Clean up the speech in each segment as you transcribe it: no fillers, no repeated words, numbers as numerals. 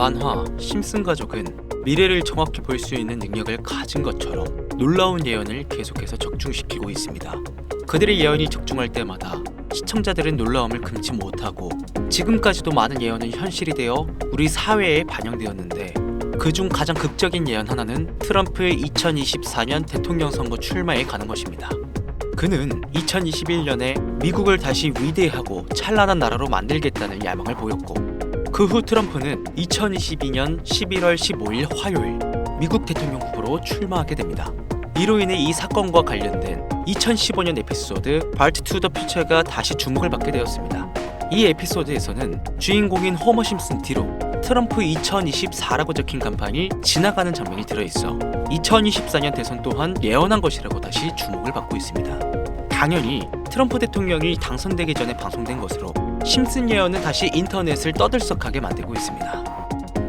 만화 심슨 가족은 미래를 정확히 볼 수 있는 능력을 가진 것처럼 놀라운 예언을 계속해서 적중시키고 있습니다. 그들의 예언이 적중할 때마다 시청자들은 놀라움을 금치 못하고 지금까지도 많은 예언은 현실이 되어 우리 사회에 반영되었는데 그중 가장 극적인 예언 하나는 트럼프의 2024년 대통령 선거 출마에 관한 것입니다. 그는 2021년에 미국을 다시 위대하고 찬란한 나라로 만들겠다는 야망을 보였고 그 후 트럼프는 2022년 11월 15일 화요일 미국 대통령 후보로 출마하게 됩니다. 이로 인해 이 사건과 관련된 2015년 에피소드 발트 투 더 퓨처가 다시 주목을 받게 되었습니다. 이 에피소드에서는 주인공인 호머 심슨 뒤로 트럼프 2024라고 적힌 간판이 지나가는 장면이 들어있어 2024년 대선 또한 예언한 것이라고 다시 주목을 받고 있습니다. 당연히 트럼프 대통령이 당선되기 전에 방송된 것으로 심슨 예언은 다시 인터넷을 떠들썩하게 만들고 있습니다.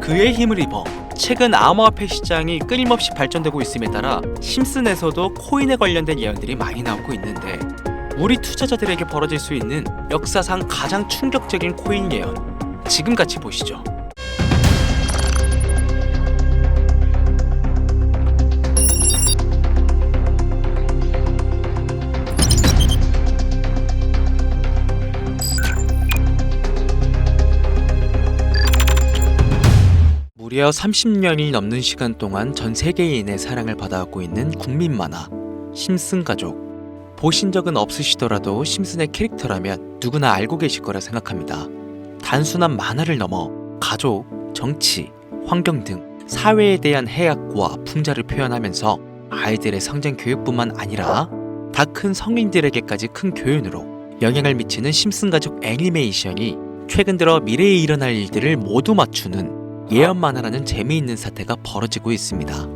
그의 힘을 입어 최근 암호화폐 시장이 끊임없이 발전되고 있음에 따라 심슨에서도 코인에 관련된 예언들이 많이 나오고 있는데 우리 투자자들에게 벌어질 수 있는 역사상 가장 충격적인 코인 예언 지금 같이 보시죠. 무려 30년이 넘는 시간 동안 전 세계인의 사랑을 받아왔고 있는 국민 만화 심슨 가족. 보신 적은 없으시더라도 심슨의 캐릭터라면 누구나 알고 계실 거라 생각합니다. 단순한 만화를 넘어 가족, 정치, 환경 등 사회에 대한 해악과 풍자를 표현하면서 아이들의 성장 교육뿐만 아니라 다 큰 성인들에게까지 큰 교훈으로 영향을 미치는 심슨 가족 애니메이션이 최근 들어 미래에 일어날 일들을 모두 맞추는 예언 만화라는 재미있는 사태가 벌어지고 있습니다.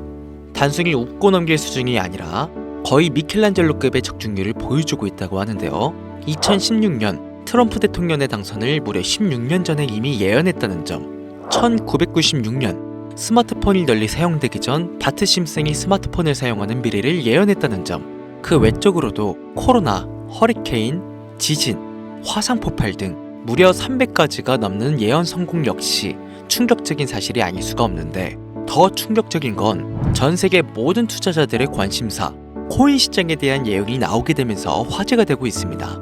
단순히 웃고 넘길 수준이 아니라 거의 미켈란젤로급의 적중률을 보여주고 있다고 하는데요. 2016년 트럼프 대통령의 당선을 무려 16년 전에 이미 예언했다는 점, 1996년 스마트폰이 널리 사용되기 전 바트 심슨이 스마트폰을 사용하는 미래를 예언했다는 점, 그 외적으로도 코로나, 허리케인, 지진, 화산 폭발 등 무려 300가지가 넘는 예언 성공 역시 충격적인 사실이 아닐 수가 없는데 더 충격적인 건 전 세계 모든 투자자들의 관심사 코인 시장에 대한 예언이 나오게 되면서 화제가 되고 있습니다.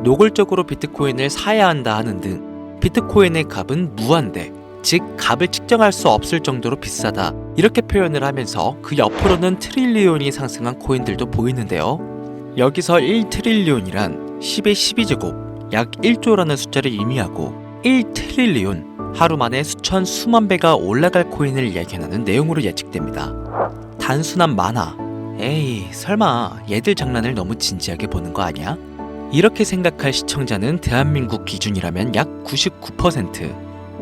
노골적으로 비트코인을 사야 한다 하는 등 비트코인의 값은 무한대, 즉 값을 측정할 수 없을 정도로 비싸다 이렇게 표현을 하면서 그 옆으로는 트릴리온이 상승한 코인들도 보이는데요. 여기서 1트릴리온이란 10의 12제곱 약 1조라는 숫자를 의미하고 1트릴리온 하루 만에 수천 수만 배가 올라갈 코인을 예견하는 내용으로 예측됩니다. 단순한 만화, 에이 설마 얘들 장난을 너무 진지하게 보는 거 아니야? 이렇게 생각할 시청자는 대한민국 기준이라면 약 99%.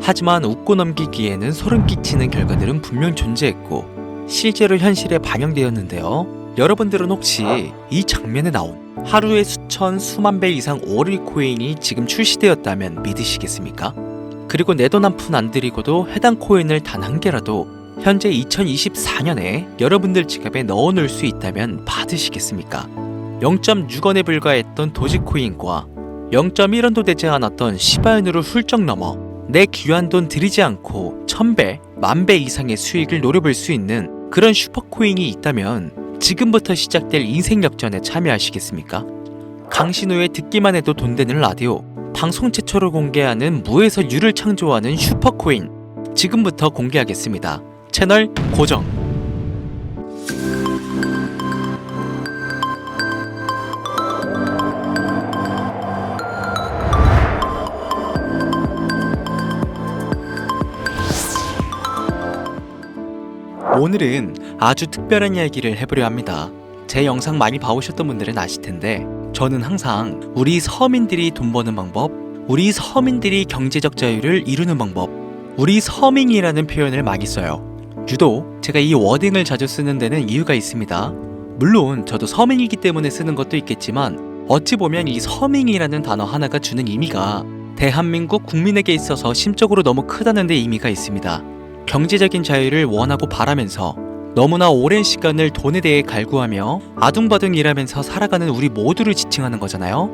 하지만 웃고 넘기기에는 소름 끼치는 결과들은 분명 존재했고 실제로 현실에 반영되었는데요. 여러분들은 혹시 이 장면에 나온 하루에 수천 수만 배 이상 오를 코인이 지금 출시되었다면 믿으시겠습니까? 그리고 내 돈 한 푼 안 들이고도 해당 코인을 단 한 개라도 현재 2024년에 여러분들 지갑에 넣어놓을 수 있다면 받으시겠습니까? 0.6원에 불과했던 도지코인과 0.1원도 되지 않았던 시바인으로 훌쩍 넘어 내 귀한 돈 들이지 않고 1000배, 10,000배 이상의 수익을 노려볼 수 있는 그런 슈퍼코인이 있다면 지금부터 시작될 인생 역전에 참여하시겠습니까? 강신우의 듣기만 해도 돈 되는 라디오, 방송 최초로 공개하는 무에서 유를 창조하는 슈퍼코인 지금부터 공개하겠습니다. 채널 고정. 오늘은 아주 특별한 이야기를 해보려 합니다. 제 영상 많이 봐오셨던 분들은 아실 텐데 저는 항상 우리 서민들이 돈 버는 방법, 우리 서민들이 경제적 자유를 이루는 방법, 우리 서민이라는 표현을 많이 써요. 유독 제가 이 워딩을 자주 쓰는 데는 이유가 있습니다. 물론 저도 서민이기 때문에 쓰는 것도 있겠지만 어찌 보면 이 서민이라는 단어 하나가 주는 의미가 대한민국 국민에게 있어서 심적으로 너무 크다는 데 의미가 있습니다. 경제적인 자유를 원하고 바라면서 너무나 오랜 시간을 돈에 대해 갈구하며 아둥바둥 일하면서 살아가는 우리 모두를 지칭하는 거잖아요.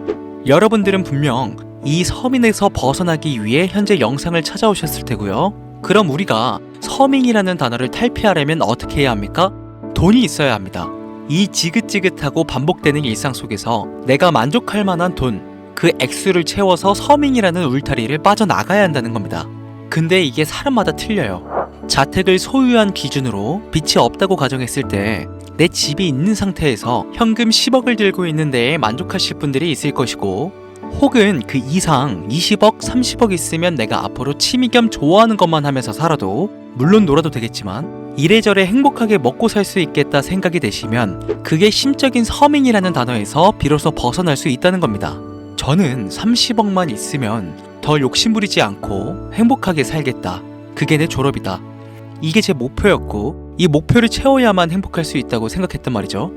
여러분들은 분명 이 서민에서 벗어나기 위해 현재 영상을 찾아오셨을 테고요. 그럼 우리가 서밍이라는 단어를 탈피하려면 어떻게 해야 합니까? 돈이 있어야 합니다. 이 지긋지긋하고 반복되는 일상 속에서 내가 만족할 만한 돈, 그 액수를 채워서 서밍이라는 울타리를 빠져나가야 한다는 겁니다. 근데 이게 사람마다 틀려요. 자택을 소유한 기준으로 빚이 없다고 가정했을 때 내 집이 있는 상태에서 현금 10억을 들고 있는 데에 만족하실 분들이 있을 것이고, 혹은 그 이상 20억, 30억 있으면 내가 앞으로 취미 겸 좋아하는 것만 하면서 살아도, 물론 놀아도 되겠지만 이래저래 행복하게 먹고 살 수 있겠다 생각이 되시면 그게 심적인 서밍이라는 단어에서 비로소 벗어날 수 있다는 겁니다. 저는 30억만 있으면 더 욕심부리지 않고 행복하게 살겠다. 그게 내 졸업이다. 이게 제 목표였고, 이 목표를 채워야만 행복할 수 있다고 생각했단 말이죠.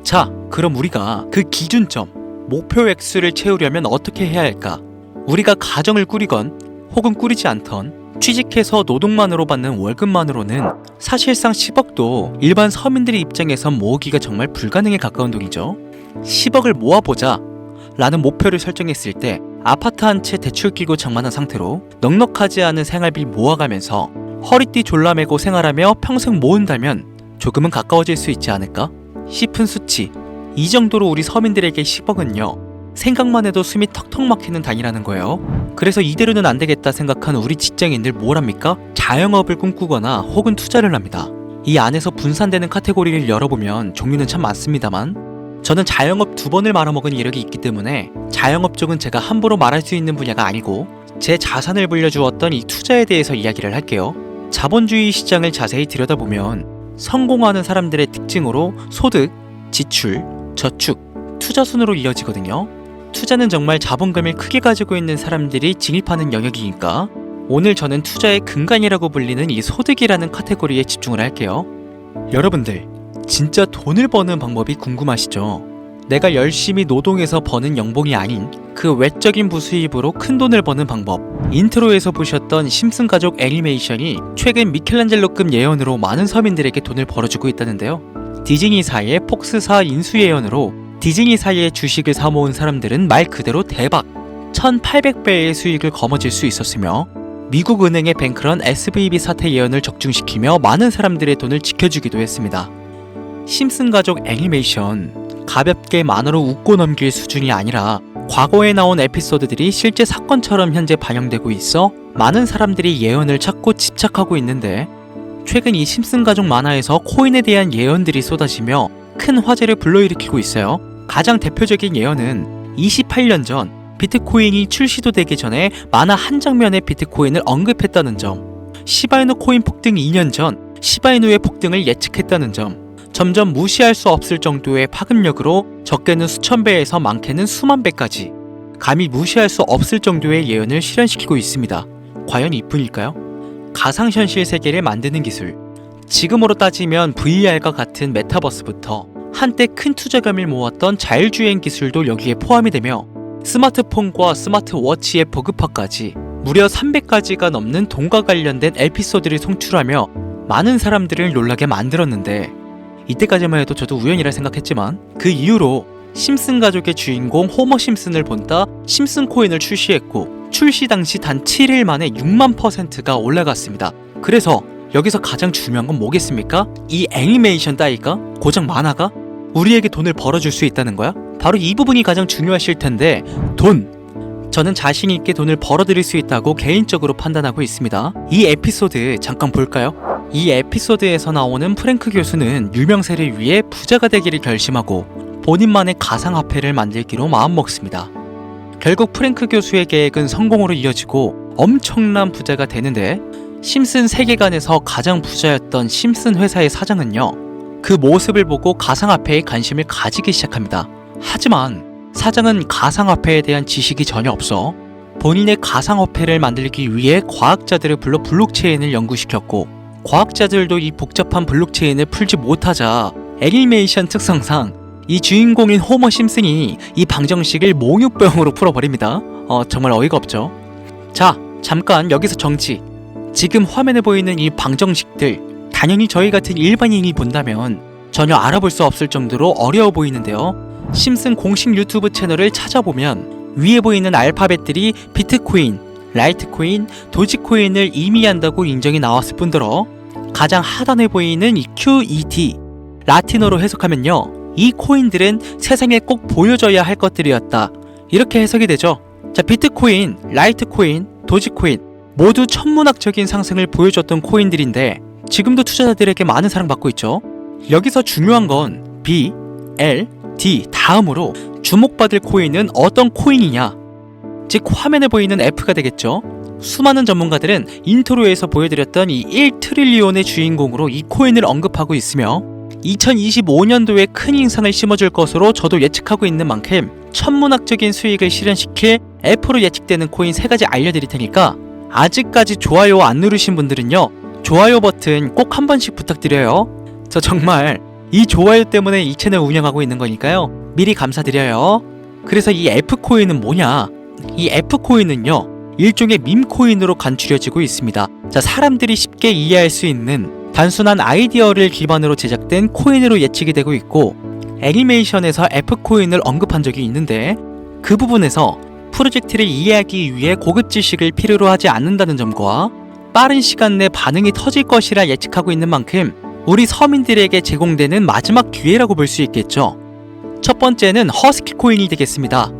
자, 그럼 우리가 그 기준점, 목표 액수를 채우려면 어떻게 해야 할까? 우리가 가정을 꾸리건 혹은 꾸리지 않던 취직해서 노동만으로 받는 월급만으로는 사실상 10억도 일반 서민들의 입장에선 모으기가 정말 불가능에 가까운 돈이죠. 10억을 모아보자 라는 목표를 설정했을 때 아파트 한 채 대출 끼고 장만한 상태로 넉넉하지 않은 생활비 모아가면서 허리띠 졸라매고 생활하며 평생 모은다면 조금은 가까워질 수 있지 않을까 싶은 수치. 이 정도로 우리 서민들에게 10억은요, 생각만 해도 숨이 턱턱 막히는 단위라는 거예요. 그래서 이대로는 안 되겠다 생각한 우리 직장인들 뭘 합니까? 자영업을 꿈꾸거나 혹은 투자를 합니다. 이 안에서 분산되는 카테고리를 열어보면 종류는 참 많습니다만, 저는 자영업 2번을 말아먹은 이력이 있기 때문에 자영업 쪽은 제가 함부로 말할 수 있는 분야가 아니고 제 자산을 불려주었던 이 투자에 대해서 이야기를 할게요. 자본주의 시장을 자세히 들여다보면 성공하는 사람들의 특징으로 소득, 지출, 저축, 투자 순으로 이어지거든요. 투자는 정말 자본금을 크게 가지고 있는 사람들이 진입하는 영역이니까 오늘 저는 투자의 근간이라고 불리는 이 소득이라는 카테고리에 집중을 할게요. 여러분들, 진짜 돈을 버는 방법이 궁금하시죠? 내가 열심히 노동해서 버는 연봉이 아닌 그 외적인 부수입으로 큰 돈을 버는 방법. 인트로에서 보셨던 심슨 가족 애니메이션이 최근 미켈란젤로급 예언으로 많은 서민들에게 돈을 벌어주고 있다는데요. 디즈니사의 폭스사 인수 예언으로 디즈니사의 주식을 사모은 사람들은 말 그대로 대박! 1800배의 수익을 거머쥘 수 있었으며, 미국 은행의 뱅크런 SVB 사태 예언을 적중시키며 많은 사람들의 돈을 지켜주기도 했습니다. 심슨 가족 애니메이션, 가볍게 만화로 웃고 넘길 수준이 아니라 과거에 나온 에피소드들이 실제 사건처럼 현재 반영되고 있어 많은 사람들이 예언을 찾고 집착하고 있는데, 최근 이 심슨 가족 만화에서 코인에 대한 예언들이 쏟아지며 큰 화제를 불러일으키고 있어요. 가장 대표적인 예언은 28년 전 비트코인이 출시도 되기 전에 만화 한 장면에 비트코인을 언급했다는 점, 시바이누 코인 폭등 2년 전 시바이누의 폭등을 예측했다는 점, 점점 무시할 수 없을 정도의 파급력으로 적게는 수천 배에서 많게는 수만 배까지 감히 무시할 수 없을 정도의 예언을 실현시키고 있습니다. 과연 이뿐일까요? 가상현실 세계를 만드는 기술, 지금으로 따지면 VR과 같은 메타버스부터 한때 큰 투자금을 모았던 자율주행 기술도 여기에 포함이 되며 스마트폰과 스마트워치의 보급화까지 무려 300가지가 넘는 돈과 관련된 에피소드를 송출하며 많은 사람들을 놀라게 만들었는데, 이때까지만 해도 저도 우연이라 생각했지만 그 이후로 심슨 가족의 주인공 호머 심슨을 본따 심슨 코인을 출시했고, 출시 당시 단 7일 만에 6만%가 올라갔습니다. 그래서 여기서 가장 중요한 건 뭐겠습니까? 이 애니메이션 따위가, 고작 만화가 우리에게 돈을 벌어줄 수 있다는 거야? 바로 이 부분이 가장 중요하실 텐데, 돈! 저는 자신 있게 돈을 벌어들일 수 있다고 개인적으로 판단하고 있습니다. 이 에피소드 잠깐 볼까요? 이 에피소드에서 나오는 프랭크 교수는 유명세를 위해 부자가 되기를 결심하고 본인만의 가상화폐를 만들기로 마음먹습니다. 결국 프랭크 교수의 계획은 성공으로 이어지고 엄청난 부자가 되는데, 심슨 세계관에서 가장 부자였던 심슨 회사의 사장은요, 그 모습을 보고 가상화폐에 관심을 가지기 시작합니다. 하지만 사장은 가상화폐에 대한 지식이 전혀 없어 본인의 가상화폐를 만들기 위해 과학자들을 불러 블록체인을 연구시켰고, 과학자들도 이 복잡한 블록체인을 풀지 못하자 애니메이션 특성상 이 주인공인 호머 심슨이 이 방정식을 몽유병으로 풀어버립니다. 정말 어이가 없죠. 자, 잠깐 여기서 정지. 지금 화면에 보이는 이 방정식들, 당연히 저희 같은 일반인이 본다면 전혀 알아볼 수 없을 정도로 어려워 보이는데요. 심슨 공식 유튜브 채널을 찾아보면 위에 보이는 알파벳들이 비트코인, 라이트코인, 도지코인을 임의한다고 인정이 나왔을 뿐더러 가장 하단에 보이는 이 QED, 라틴어로 해석하면요, 이 코인들은 세상에 꼭 보여줘야 할 것들이었다, 이렇게 해석이 되죠. 자, 비트코인, 라이트코인, 도지코인 모두 천문학적인 상승을 보여줬던 코인들인데 지금도 투자자들에게 많은 사랑받고 있죠. 여기서 중요한 건 B, L, D 다음으로 주목받을 코인은 어떤 코인이냐, 즉 화면에 보이는 F가 되겠죠. 수많은 전문가들은 인트로에서 보여드렸던 이 1트릴리온의 주인공으로 이 코인을 언급하고 있으며 2025년도에 큰 인상을 심어줄 것으로 저도 예측하고 있는 만큼 천문학적인 수익을 실현시킬 F로 예측되는 코인 3가지 알려드릴 테니까 아직까지 좋아요 안 누르신 분들은요, 좋아요 버튼 꼭 한 번씩 부탁드려요. 저 정말 이 좋아요 때문에 이 채널 운영하고 있는 거니까요, 미리 감사드려요. 그래서 이 F코인은 뭐냐? 이 F코인은요, 일종의 밈코인으로 간추려지고 있습니다. 자, 사람들이 쉽게 이해할 수 있는 단순한 아이디어를 기반으로 제작된 코인으로 예측이 되고 있고, 애니메이션에서 F코인을 언급한 적이 있는데 그 부분에서 프로젝트를 이해하기 위해 고급 지식을 필요로 하지 않는다는 점과 빠른 시간 내 반응이 터질 것이라 예측하고 있는 만큼 우리 서민들에게 제공되는 마지막 기회라고 볼 수 있겠죠. 첫 번째는 허스키 코인이 되겠습니다.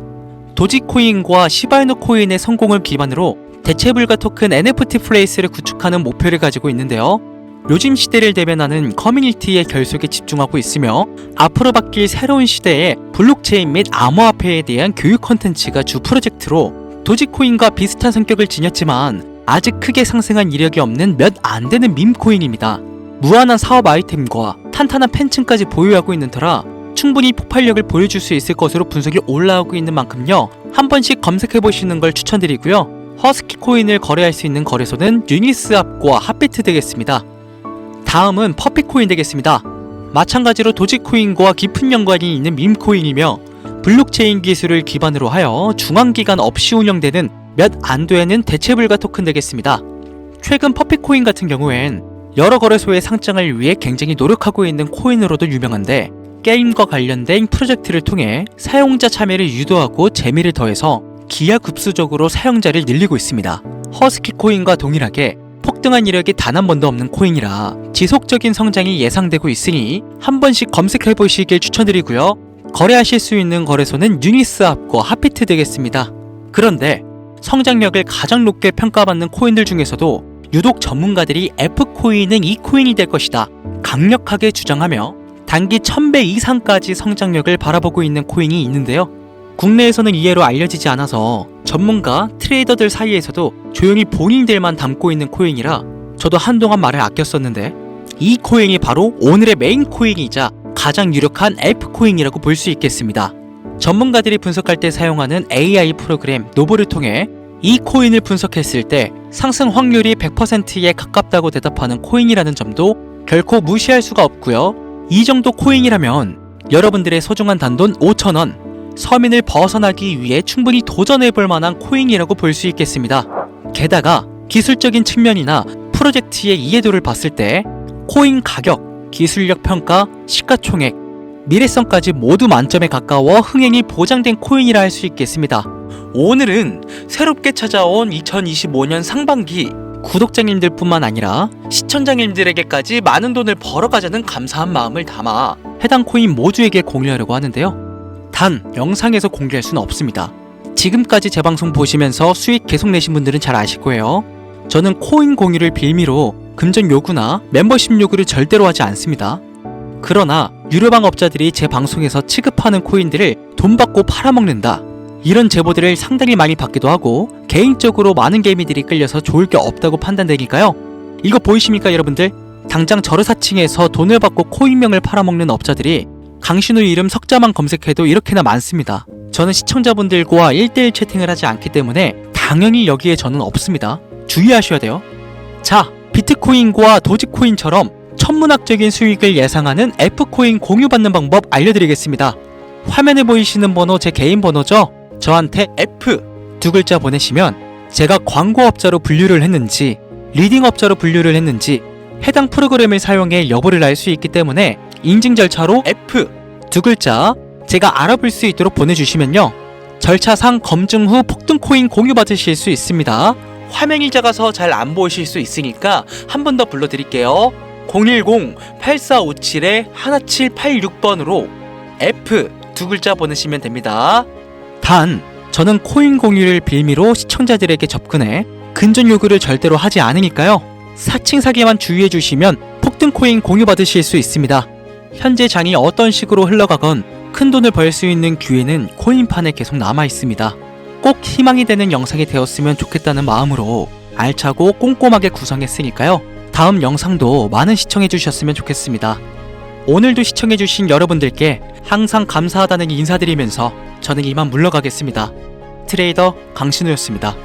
도지코인과 시바이누 코인의 성공을 기반으로 대체불가 토큰 NFT 플레이스를 구축하는 목표를 가지고 있는데요. 요즘 시대를 대변하는 커뮤니티의 결속에 집중하고 있으며 앞으로 바뀔 새로운 시대에 블록체인 및 암호화폐에 대한 교육 콘텐츠가 주 프로젝트로 도지코인과 비슷한 성격을 지녔지만 아직 크게 상승한 이력이 없는 몇 안 되는 밈코인입니다. 무한한 사업 아이템과 탄탄한 팬층까지 보유하고 있는 터라 충분히 폭발력을 보여줄 수 있을 것으로 분석이 올라오고 있는 만큼요, 한 번씩 검색해보시는 걸 추천드리고요. 허스키 코인을 거래할 수 있는 거래소는 유니스왑과 핫비트 되겠습니다. 다음은 퍼피코인 되겠습니다. 마찬가지로 도지코인과 깊은 연관이 있는 밈코인이며 블록체인 기술을 기반으로 하여 중앙기관 없이 운영되는 몇 안 되는 대체불가 토큰 되겠습니다. 최근 퍼피코인 같은 경우엔 여러 거래소의 상장을 위해 굉장히 노력하고 있는 코인으로도 유명한데 게임과 관련된 프로젝트를 통해 사용자 참여를 유도하고 재미를 더해서 기하급수적으로 사용자를 늘리고 있습니다. 허스키 코인과 동일하게 폭등한 이력이 단 한 번도 없는 코인이라 지속적인 성장이 예상되고 있으니 한 번씩 검색해 보시길 추천드리고요. 거래하실 수 있는 거래소는 유니스왑과 핫비트 되겠습니다. 그런데 성장력을 가장 높게 평가받는 코인들 중에서도 유독 전문가들이 F코인은 이 코인이 될 것이다 강력하게 주장하며 단기 1000배 이상까지 성장력을 바라보고 있는 코인이 있는데요. 국내에서는 이해로 알려지지 않아서 전문가, 트레이더들 사이에서도 조용히 본인들만 담고 있는 코인이라 저도 한동안 말을 아꼈었는데 이 코인이 바로 오늘의 메인 코인이자 가장 유력한 F코인이라고 볼 수 있겠습니다. 전문가들이 분석할 때 사용하는 AI 프로그램 노브를 통해 이 코인을 분석했을 때 상승 확률이 100%에 가깝다고 대답하는 코인이라는 점도 결코 무시할 수가 없고요. 이 정도 코인이라면 여러분들의 소중한 단돈 5,000원, 서민을 벗어나기 위해 충분히 도전해볼 만한 코인이라고 볼 수 있겠습니다. 게다가 기술적인 측면이나 프로젝트의 이해도를 봤을 때 코인 가격, 기술력 평가, 시가총액, 미래성까지 모두 만점에 가까워 흥행이 보장된 코인이라 할 수 있겠습니다. 오늘은 새롭게 찾아온 2025년 상반기 구독자님들 뿐만 아니라 시청자님들에게까지 많은 돈을 벌어가자는 감사한 마음을 담아 해당 코인 모두에게 공유하려고 하는데요. 단 영상에서 공개할 수는 없습니다. 지금까지 제 방송 보시면서 수익 계속 내신 분들은 잘 아실 거예요. 저는 코인 공유를 빌미로 금전 요구나 멤버십 요구를 절대로 하지 않습니다. 그러나 유료방 업자들이 제 방송에서 취급하는 코인들을 돈 받고 팔아먹는다, 이런 제보들을 상당히 많이 받기도 하고 개인적으로 많은 개미들이 끌려서 좋을 게 없다고 판단되니까요. 이거 보이십니까 여러분들? 당장 저르사칭에서 돈을 받고 코인명을 팔아먹는 업자들이 강신우 이름 석자만 검색해도 이렇게나 많습니다. 저는 시청자분들과 1대1 채팅을 하지 않기 때문에 당연히 여기에 저는 없습니다. 주의하셔야 돼요. 자, 비트코인과 도지코인처럼 천문학적인 수익을 예상하는 F코인 공유받는 방법 알려드리겠습니다. 화면에 보이시는 번호 제 개인 번호죠? 저한테 F 두 글자 보내시면 제가 광고업자로 분류를 했는지 리딩업자로 분류를 했는지 해당 프로그램을 사용해 여부를 알 수 있기 때문에 인증 절차로 F 두 글자 제가 알아볼 수 있도록 보내주시면요, 절차상 검증 후 폭등코인 공유받으실 수 있습니다. 화면이 작아서 잘 안 보이실 수 있으니까 한 번 더 불러드릴게요. 010-8457-1786번으로 F 두 글자 보내시면 됩니다. 단, 저는 코인 공유를 빌미로 시청자들에게 접근해 근전 요구를 절대로 하지 않으니까요. 사칭 사기만 주의해 주시면 폭등 코인 공유 받으실 수 있습니다. 현재 장이 어떤 식으로 흘러가건 큰 돈을 벌 수 있는 기회는 코인판에 계속 남아 있습니다. 꼭 희망이 되는 영상이 되었으면 좋겠다는 마음으로 알차고 꼼꼼하게 구성했으니까요. 다음 영상도 많은 시청해 주셨으면 좋겠습니다. 오늘도 시청해 주신 여러분들께 항상 감사하다는 인사드리면서 저는 이만 물러가겠습니다. 트레이더 강신우였습니다.